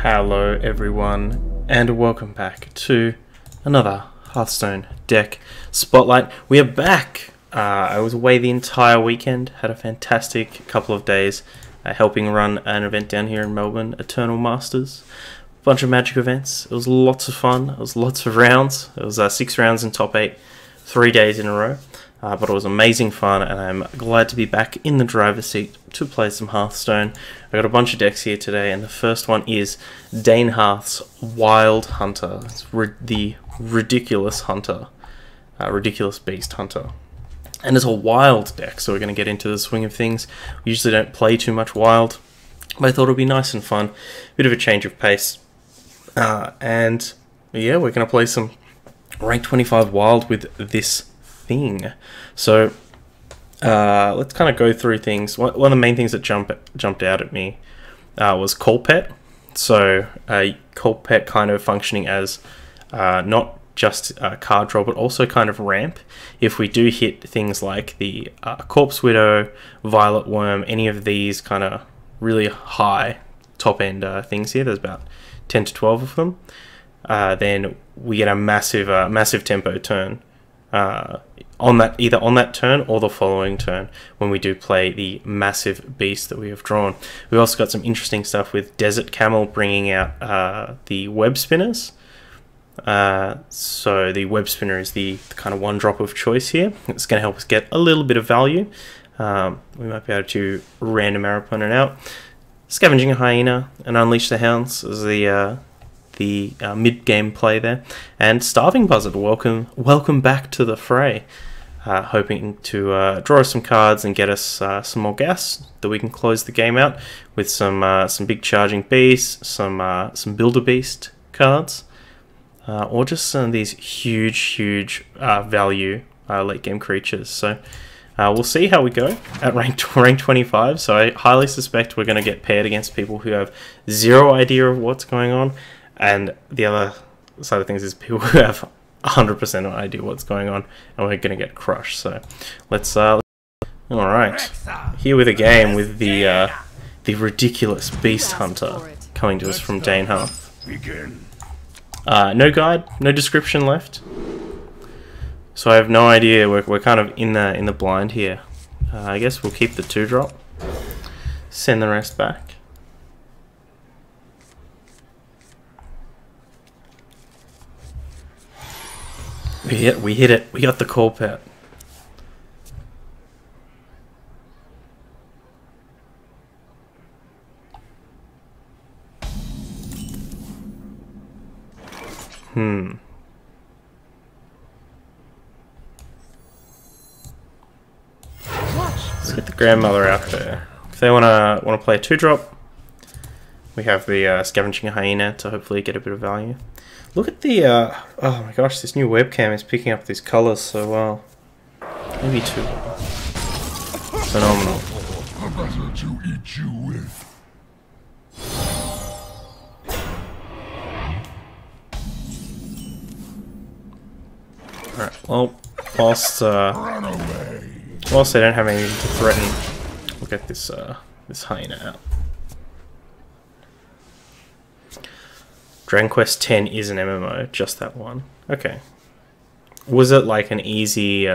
Hello everyone, and welcome back to another Hearthstone deck spotlight. We are back! I was away the entire weekend, had a fantastic couple of days helping run an event down here in Melbourne, Eternal Masters. Bunch of Magic events. It was lots of fun, it was lots of rounds. It was 6 rounds in top 8, 3 days in a row. But it was amazing fun, and I'm glad to be back in the driver's seat to play some Hearthstone. I got a bunch of decks here today, and the first one is Danehearth's Wild Hunter. It's the Ridiculous Hunter, Ridiculous Beast Hunter. And it's a wild deck, so we're going to get into the swing of things. We usually don't play too much wild, but I thought it would be nice and fun. Bit of a change of pace. And yeah, we're going to play some rank 25 wild with this thing. So let's kind of go through things. One of the main things that jumped out at me was Call Pet. So Call Pet kind of functioning as not just a card draw, but also kind of ramp. If we do hit things like the Corpse Widow, Violet Worm, any of these kind of really high top end things here, there's about 10 to 12 of them, then we get a massive tempo turn either on that turn or the following turn when we do play the massive beast that we have drawn. We've also got some interesting stuff with Desert Camel bringing out the web spinners. So the web spinner is the kind of one drop of choice here. It's going to help us get a little bit of value. We might be able to random our opponent out. Scavenging Hyena and Unleash the Hounds is the mid-game play there, and Starving Buzzard, welcome back to the fray. Hoping to draw us some cards and get us some more gas that we can close the game out with some big charging beasts, some Builder Beast cards, or just some of these huge value late game creatures. So we'll see how we go at rank 25. So I highly suspect we're going to get paired against people who have zero idea of what's going on. And the other side of things is people who have 100% idea what's going on, and we're going to get crushed. So let's alright, here with a game with the Ridiculous Beast Hunter coming to us from Danehearth. No guide, no description left, so I have no idea. We're kind of in the blind here. I guess we'll keep the 2-drop, send the rest back. We hit it. We got the Call Pet. Let's get the Grandmother out there. If they wanna play a 2-drop, we have the Scavenging Hyena to hopefully get a bit of value. Look at the, oh my gosh, this new webcam is picking up these colours so well. Maybe too well. Phenomenal. A butter to eat you with. Alright, well, whilst they don't have anything to threaten, we'll get this hyena out. Dragon Quest X is an MMO, just that one. Okay. Was it like an easy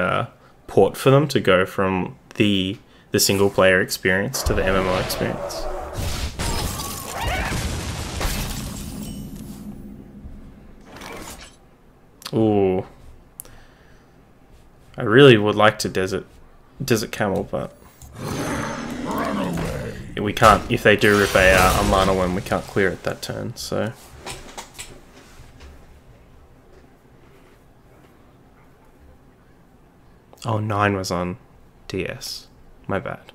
port for them to go from the single player experience to the MMO experience? Ooh. I really would like to Desert Camel, but we can't. If they do rip a mana one, we can't clear it that turn, so. Oh, 9 was on DS. My bad.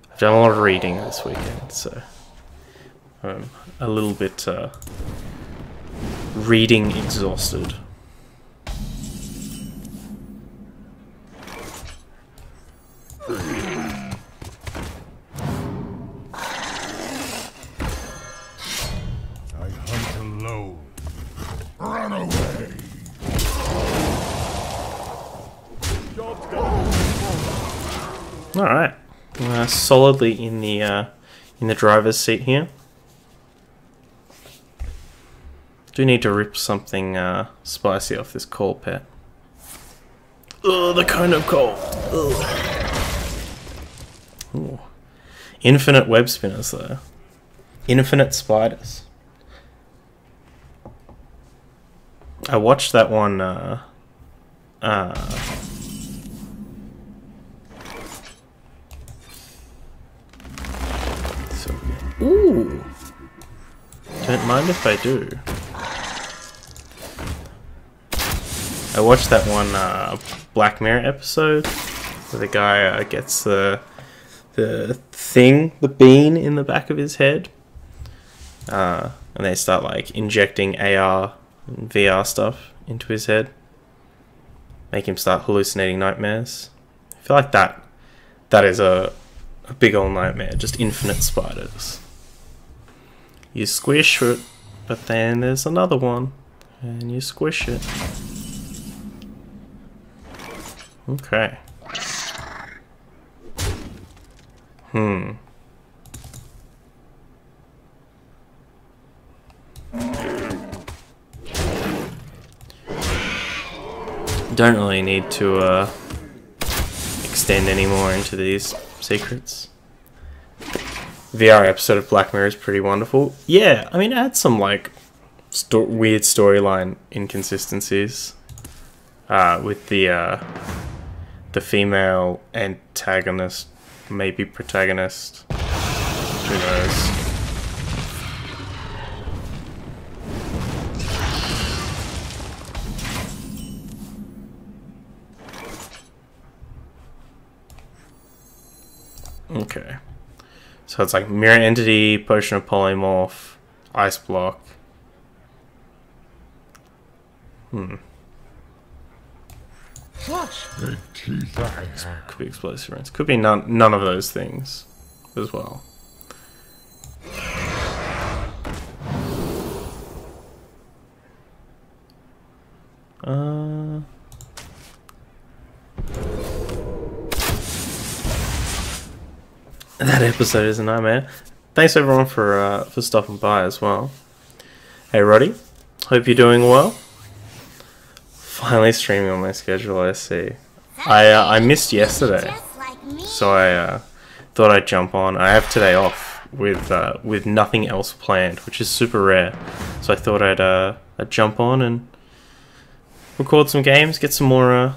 I've done a lot of reading this weekend, so I'm a little bit reading exhausted. I hunt alone. Run away. All right, solidly in the driver's seat here. Do need to rip something spicy off this coal pet. Ugh, the cone of coal. Ooh. Infinite web spinners though. Infinite spiders. I watched that one ooh. Don't mind if I do. I watched that one Black Mirror episode where the guy gets the bean in the back of his head, and they start like injecting AR and VR stuff into his head, make him start hallucinating nightmares. I feel like that is a big old nightmare, just infinite spiders. You squish it, but then there's another one, and you squish it. Okay. Don't really need to extend any more into these secrets. VR episode of Black Mirror is pretty wonderful. Yeah, I mean, it had some like weird storyline inconsistencies with the female antagonist, maybe protagonist. Who knows? Okay. So it's like mirror entity, potion of polymorph, ice block. Such big teeth I have. Could be explosive rings. Could be none of those things as well. That episode is a nightmare. Thanks everyone for stopping by as well. Hey Roddy, hope you're doing well. Finally streaming on my schedule, I see. I missed yesterday, so I thought I'd jump on. I have today off with nothing else planned, which is super rare. So I thought I'd jump on and record some games, get some more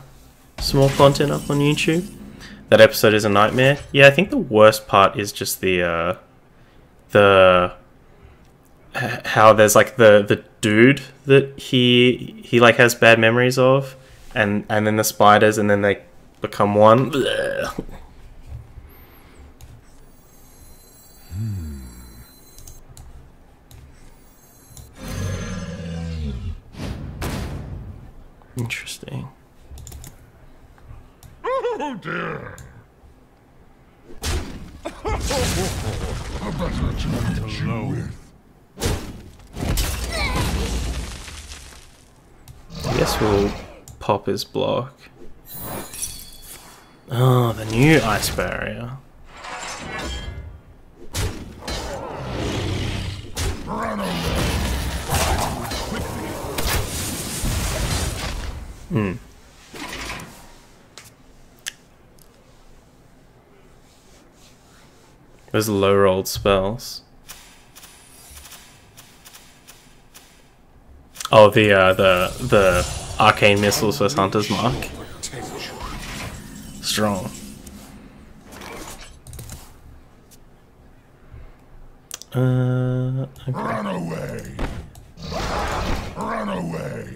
content up on YouTube. That episode is a nightmare. Yeah, I think the worst part is just the how there's like the dude that he like has bad memories of, and then the spiders, and then they become one. Interesting. Oh dear. A better to eat you with. I guess we'll pop his block. Oh, the new ice barrier. Run away. Those low rolled spells. Oh, the arcane missiles versus Hunter's Mark. Strong. Okay. Run away. Run away.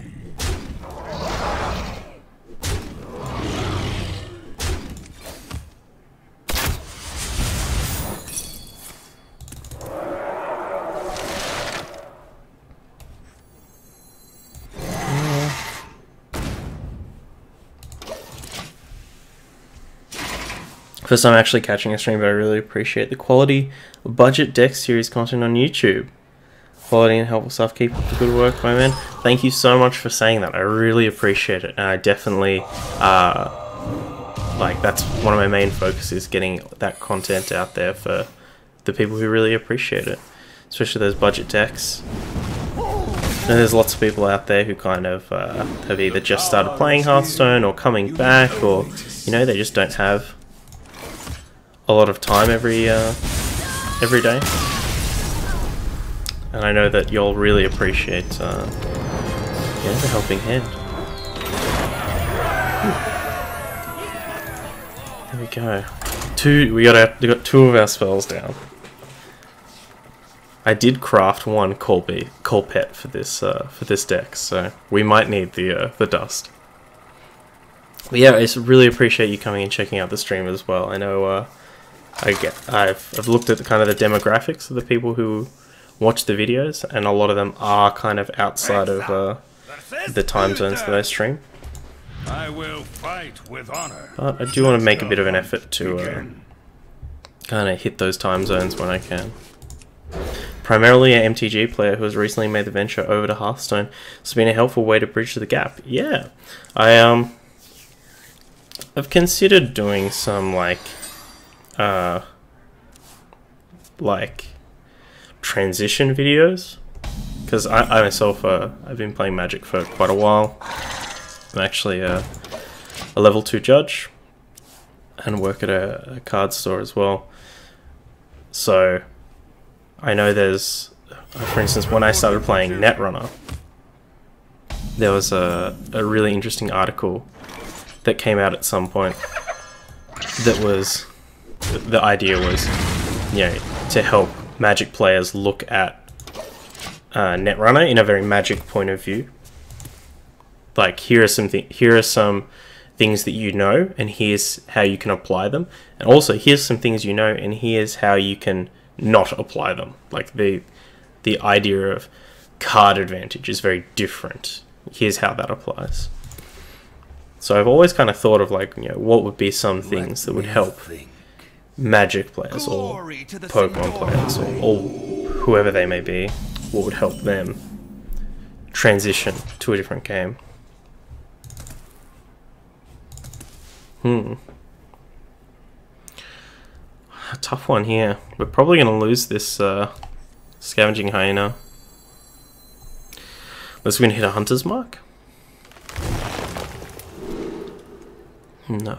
First time actually catching a stream, but I really appreciate the quality of budget deck series content on YouTube. Quality and helpful stuff. Keep up the good work, my man. Thank you so much for saying that. I really appreciate it, and I definitely like that's one of my main focuses, getting that content out there for the people who really appreciate it, especially those budget decks. And there's lots of people out there who kind of have either just started playing Hearthstone or coming back, or you know, they just don't have a lot of time every day. And I know that you'll really appreciate the helping hand. There we go. We got 2 of our spells down. I did craft 1 Colpet for this deck, so we might need the dust. But yeah, I really appreciate you coming and checking out the stream as well. I know I've looked at kind of the demographics of the people who watch the videos, and a lot of them are kind of outside of the time zones that I stream. I will fight with honor. But I do want to make a bit of an effort to kind of hit those time zones when I can. Primarily an MTG player who has recently made the venture over to Hearthstone, it's been a helpful way to bridge the gap. Yeah, I've considered doing some like transition videos, because I myself I've been playing Magic for quite a while. I'm actually a level 2 judge and work at a card store as well. So I know there's, for instance, when I started playing Netrunner, there was a really interesting article that came out at some point that was, the idea was, you know, to help Magic players look at Netrunner in a very Magic point of view. Like, here are some things that you know, and here's how you can apply them. And also, here's some things you know, and here's how you can not apply them. Like, the idea of card advantage is very different. Here's how that applies. So I've always kind of thought of, like, you know, what would be some things that would help Magic players or Pokemon players or whoever they may be. What would help them transition to a different game? A tough one here. We're probably going to lose this Scavenging Hyena. Unless we're going to hit a Hunter's Mark? No.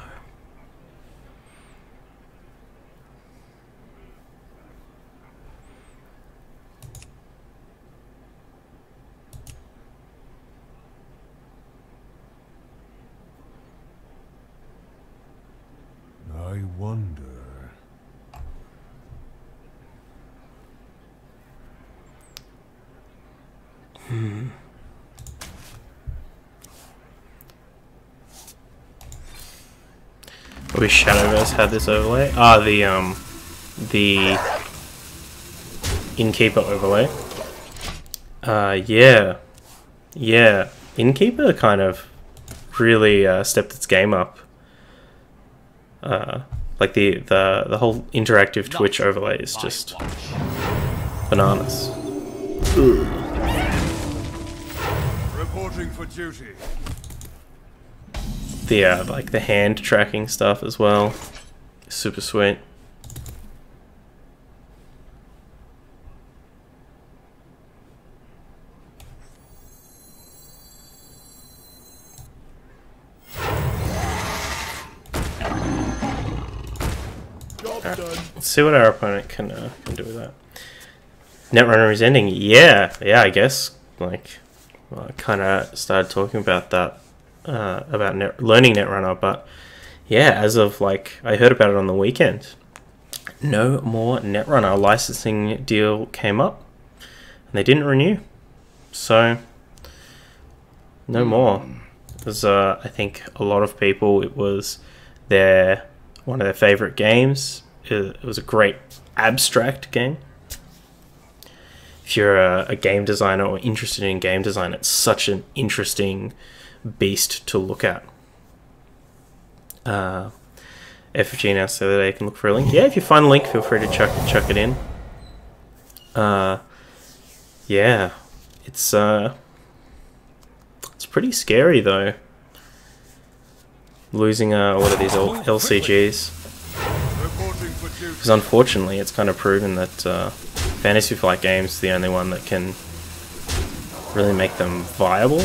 I wonder. I wish Shadowverse had this overlay. Ah, the Innkeeper overlay. Yeah. Innkeeper kind of really stepped its game up. Like the whole interactive Twitch overlay is just bananas. Reporting for duty. The like the hand tracking stuff as well, super sweet. Right. Let's see what our opponent can do with that. Netrunner is ending. Yeah, I guess. Like, well, I kind of started talking about that. About learning Netrunner, but yeah, as of like, I heard about it on the weekend. No more Netrunner. A licensing deal came up, and they didn't renew, so no more. It was, I think, a lot of people. It was one of their favorite games. It was a great abstract game. If you're a game designer or interested in game design, it's such an interesting beast to look at. FFG announced the other day you can look for a link. Yeah, if you find a link, feel free to chuck it in. Yeah, it's pretty scary though. Losing what are these LCGs? Because unfortunately, it's kind of proven that Fantasy Flight Games is the only one that can really make them viable,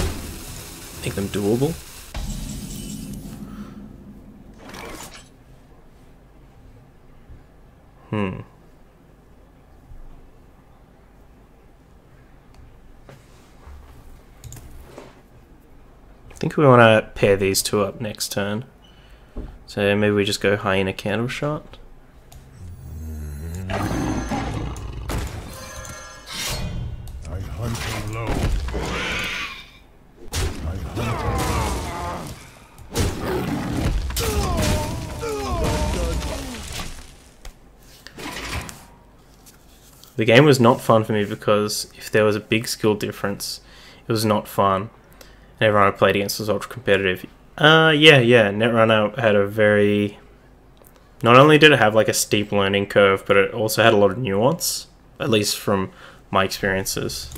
make them doable. I think we want to pair these two up next turn. So maybe we just go Hyena Candle Shot. I hunt low. I hunt The game was not fun for me because if there was a big skill difference, it was not fun. And everyone I played against was ultra competitive. Yeah. Netrunner had a very... Not only did it have like a steep learning curve, but it also had a lot of nuance, at least from my experiences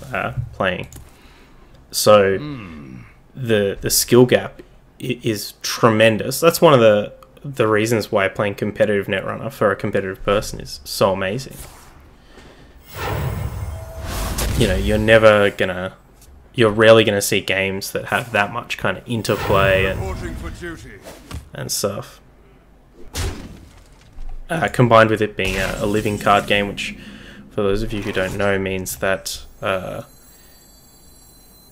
playing. So the skill gap is tremendous. That's one of the reasons why playing competitive Netrunner for a competitive person is so amazing. You know, you're rarely gonna see games that have that much kind of interplay and stuff. Combined with it being a living card game, which, for those of you who don't know, means that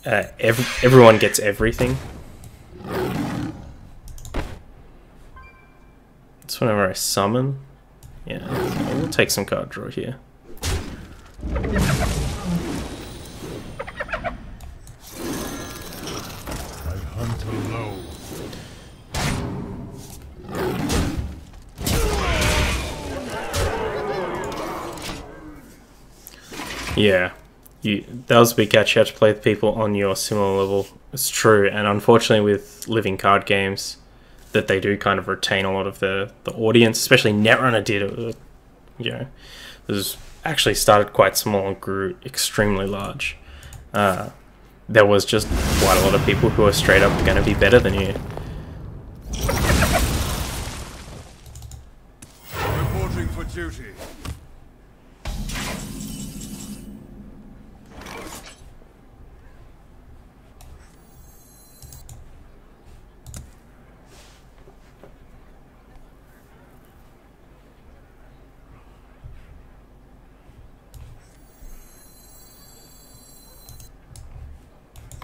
everyone gets everything. It's whenever I summon. Yeah, so we'll take some card draw here. Yeah, that was a big catch. You have to play with people on your similar level. It's true, and unfortunately with living card games, that they do kind of retain a lot of the audience, especially Netrunner did. You know, it was actually started quite small and grew extremely large. There was just quite a lot of people who are straight up going to be better than you. reporting for duty.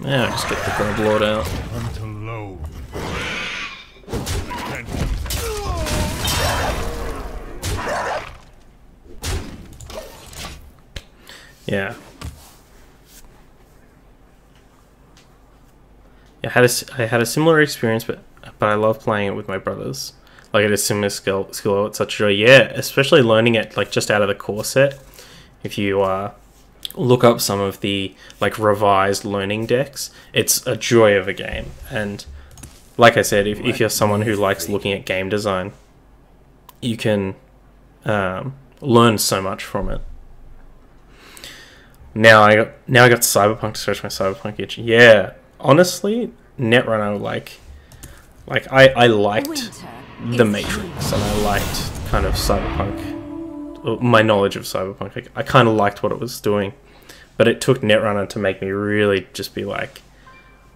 Yeah, I'll just get the Grub Lord out. Hunt low. Yeah. I had a similar experience, but I love playing it with my brothers. Like, it is similar skill. It's such a joy. Yeah, especially learning it like just out of the core set. If you look up some of the like revised learning decks, it's a joy of a game. And like I said, if you're someone who likes looking at game design, you can learn so much from it. Now I got Cyberpunk to scratch my Cyberpunk itch. Yeah, honestly, Netrunner I liked the Matrix, and I liked kind of Cyberpunk. My knowledge of Cyberpunk, I kind of liked what it was doing, but it took Netrunner to make me really just be like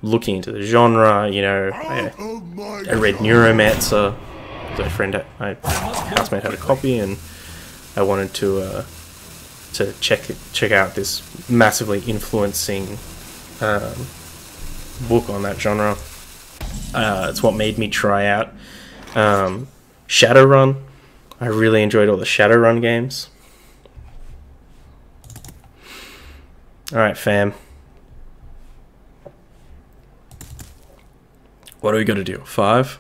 looking into the genre. You know, I read Neuromancer. My housemate had a copy, and I wanted to check out this massively influencing book on that genre. It's what made me try out Shadowrun. I really enjoyed all the Shadowrun games. Alright, fam. What do we got to do? 5?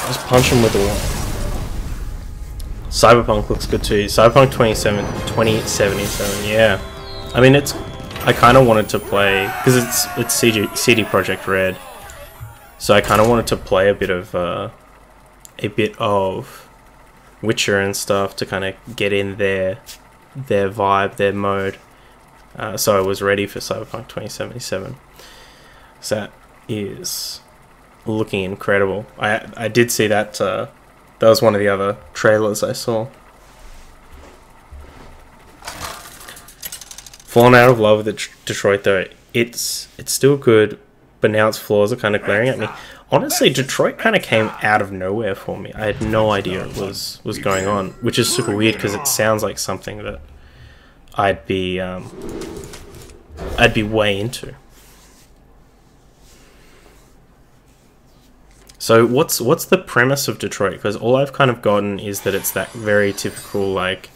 Just punch him with the one. Cyberpunk looks good too. Cyberpunk 2077, yeah. I mean, I kind of wanted to play, because it's CD Projekt Red, so I kind of wanted to play a bit of Witcher and stuff to kind of get in their vibe, their mode. So I was ready for Cyberpunk 2077. So that is looking incredible. I did see that. That was one of the other trailers I saw. Fallen out of love with Detroit though. It's still good, but now its flaws are kind of glaring at me. Honestly, Detroit kind of came out of nowhere for me. I had no idea it was going on, which is super weird because it sounds like something that I'd be way into. So what's the premise of Detroit? Because all I've kind of gotten is that it's that very typical, like,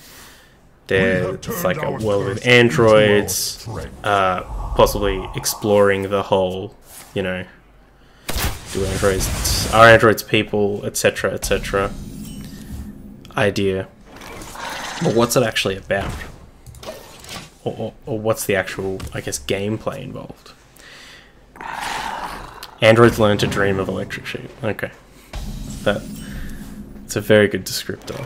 it's like a world with androids, possibly exploring the whole, you know, are androids people, etc., etc. idea. But what's it actually about? Or what's the actual, I guess, gameplay involved? Androids learn to dream of electric sheep. Okay. It's a very good descriptor.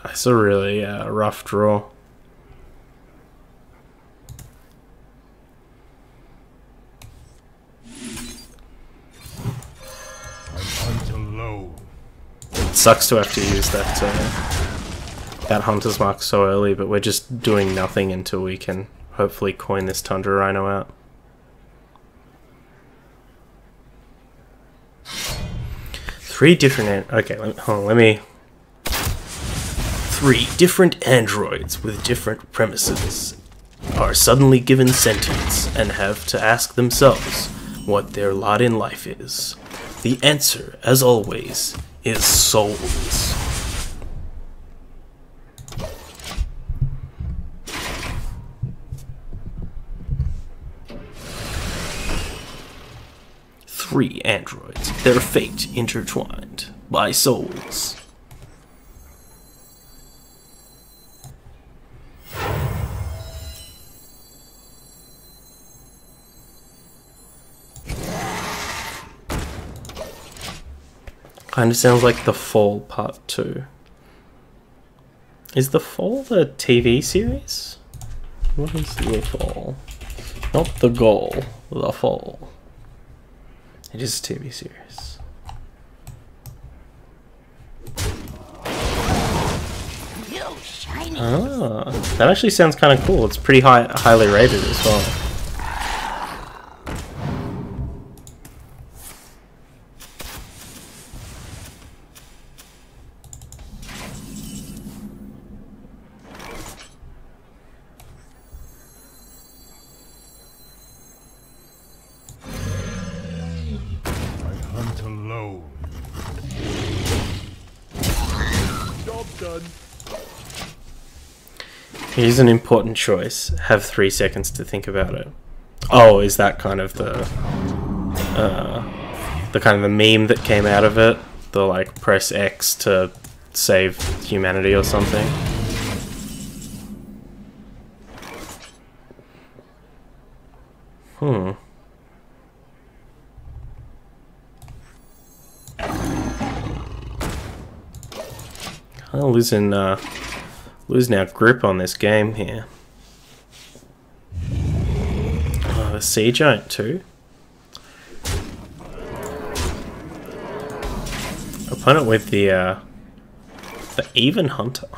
It's a really rough draw. It sucks to have to use that Hunter's Mark so early, but we're just doing nothing until we can hopefully coin this Tundra Rhino out. Three different... Okay, let me... 3 different androids with different premises are suddenly given sentience and have to ask themselves what their lot in life is. The answer, as always, is souls. Three androids, their fate intertwined by souls. Kind of sounds like The Fall Part 2. Is The Fall the TV series? What is The Fall? Not The Goal, The Fall. It is a TV series. Ah, that actually sounds kind of cool. It's pretty highly rated as well. Here's an important choice. Have 3 seconds to think about it. Oh, is that kind of the meme that came out of it? The like press X to save humanity or something? I'm losing our grip on this game here. Oh, the Sea Giant too. Opponent with the Even Hunter.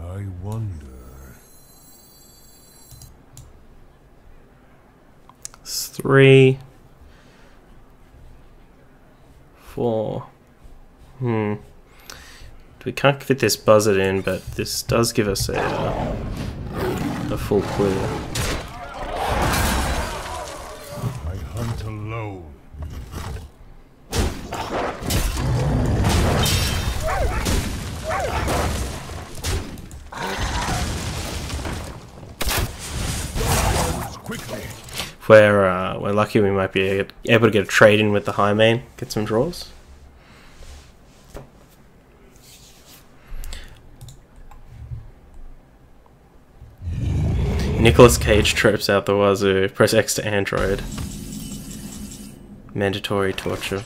I wonder. It's 3, 4. We can't fit this buzzard in, but this does give us a full clear. I hunt alone. we're lucky we might be able to get a trade in with the high main, get some draws. Nicolas Cage tropes out the wazoo. Press X to Android. Mandatory torture.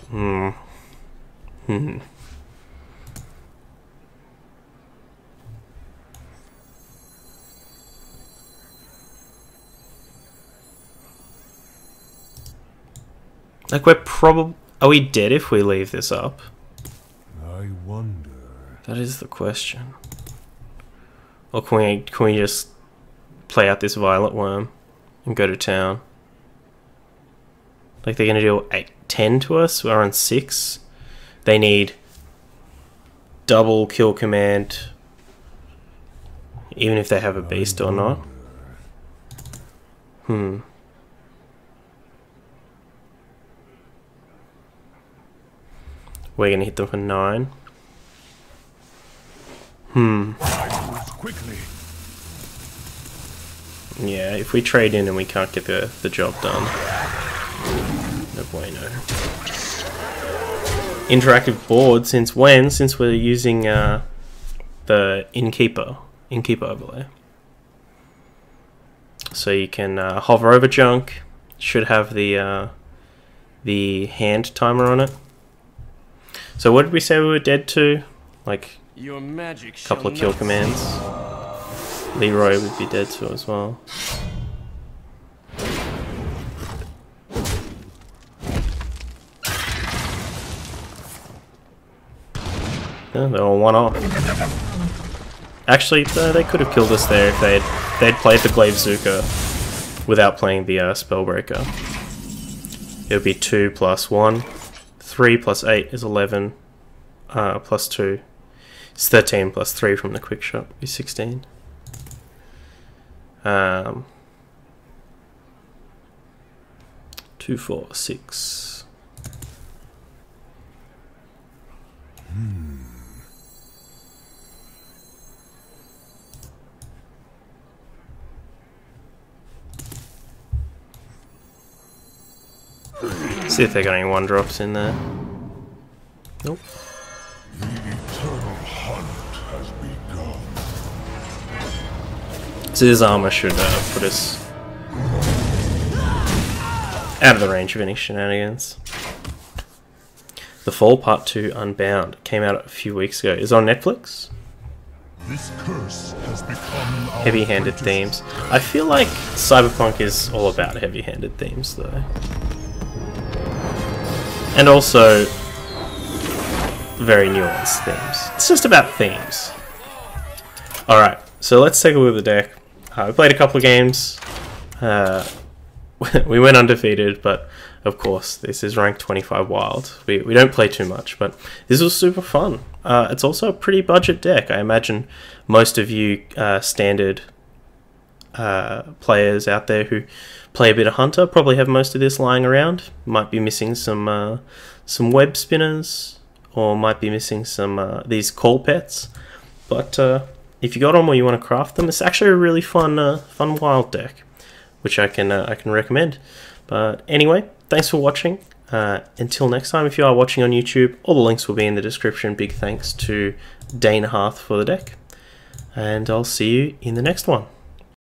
Like, we're probably... Are we dead if we leave this up? I wonder. That is the question. Or can we just play out this Violet Worm and go to town? Like, they're going to deal 10 to us? We're on 6. They need double kill command, even if they have a beast or not. We're going to hit them for 9. Quickly. Yeah, if we trade in and we can't get the job done. No bueno. Interactive board, since when? Since we're using the Innkeeper overlay. So you can hover over junk. Should have the hand timer on it. So what did we say we were dead to? Like Your magic a couple of kill commands. Leroy would be dead to as well. Yeah, they're all one off. Actually, they could have killed us there if they'd played the Glaive Zuka without playing the Spellbreaker. It would be 2 plus 1. 3 plus 8 is 11. Plus 2 is 13 plus 3 from the quick shot is 16. 2, 4, 6. See if they got any 1-drops in there. Nope. The eternal hunt has begun. So this armor should put us out of the range of any shenanigans. The Fall Part 2 Unbound came out a few weeks ago. It's on Netflix. This curse has become our Heavy-handed themes. I feel like Cyberpunk is all about heavy-handed themes, though. And also very nuanced themes. It's just about themes. Alright, so let's take a look at the deck. We played a couple of games. We went undefeated, but of course, this is ranked 25 wild. We don't play too much, but this was super fun. It's also a pretty budget deck. I imagine most of you standard players out there who play a bit of Hunter probably have most of this lying around. Might be missing some web spinners, or might be missing some these call pets. But if you got them or you want to craft them, it's actually a really fun fun wild deck, which I can recommend. But anyway, thanks for watching. Until next time, if you are watching on YouTube, all the links will be in the description. Big thanks to Danehearth for the deck, and I'll see you in the next one.